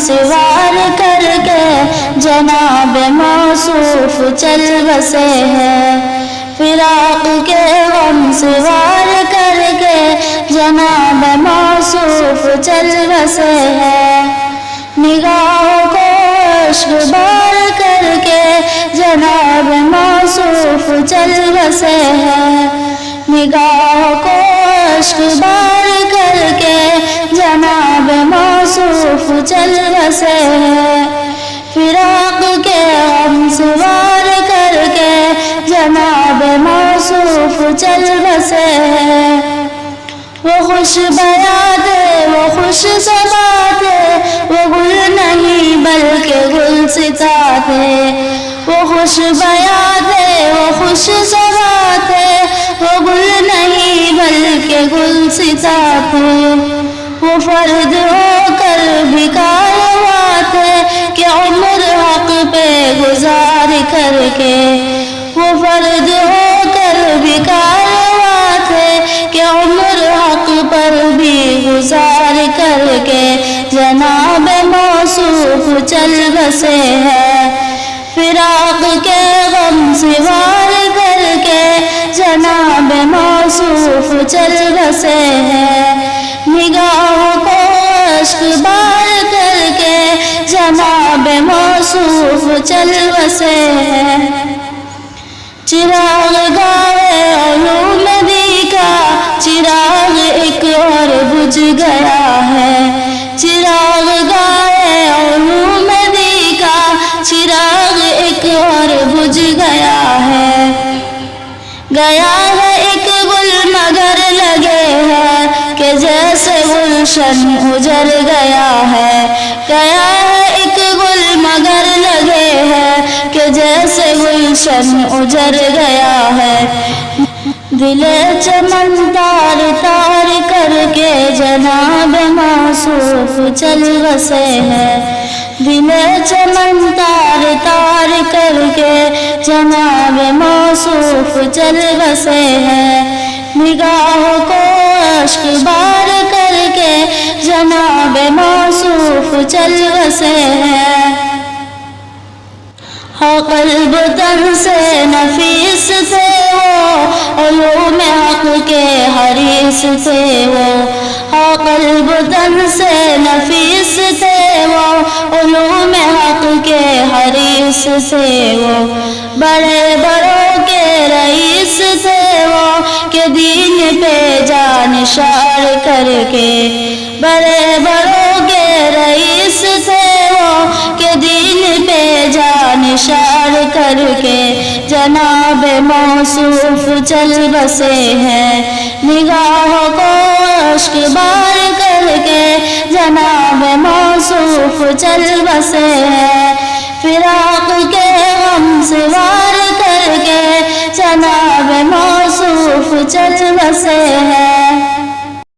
سوار کر کے جناب موصوف چل بسے ہیں، فراق کے غم سوار کر کے جناب موصوف چل بسے ہیں، نگاہوں کو اشک بار کر کے جناب موصوف چل بسے ہیں، نگاہوں کو اشک بار کر کے جناب موصوف چل بسے ہیں، فراق کے غم سوار کر کے جناب موصوف چل بسے ہیں، وہ خوش بیات وہ خوش ثبات وہ گل نہیں بلکہ گلستاں تھے، وہ خوش بیات وہ خوش ثبات وہ گل نہیں بلکہ گلستاں تھے، وہ فرد ہو کر بھی کارواں تھے کہ عمر حق پہ گزار کر کے، وہ فرد ہو کر بھی کارواں تھے کہ عمر حق پر بھی گزار کر کے جناب موصوف چل بسے ہیں، فراق کے غم سوار کر کے جناب موصوف چل بسے ہیں، نگاہوں کو اشک بار کر کے جناب موصوف چل بسے ہیں، چراغ گاوے علوم دی کا چراغ ایک اور بجھ گیا ہے، چراغ گاوے علوم دی کا چراغ ایک اور بجھ گیا ہے، گیا ہے ایک گل مگر لگے ہے کہ جیسے گلشن اجڑ گیا ہے، گیا ہے ایک گل مگر لگے ہے کہ جیسے گلشن اجڑ گیا ہے، دل چمن تار تار کر کے جناب موصوف چل بسے ہیں، دل چمن تار تار کر کے جناب موصوف چل بسے ہیں، نگاہوں کو اشک بار کر کے جناب موصوف چل بسے ہیں، قلب تن سے نفیس تھے وہ علوم حق کے حریص تھے، وہ قلب تن سے نفیس تھے وہ علوم حق کے حریص تھے، وہ بڑے بڑوں کے رئیس تھے وہ کہ دین پہ جان نثار کر کے، بڑے بڑوں کے رئیس تھے وہ کہ دین پہ جان نثار کر کے جناب موصوف چل بسے ہیں، نگاہوں کو اشک بار کر کے جناب موصوف چل بسے ہیں، فراق کے غم سوار کر کے جناب موصوف چل بسے ہیں۔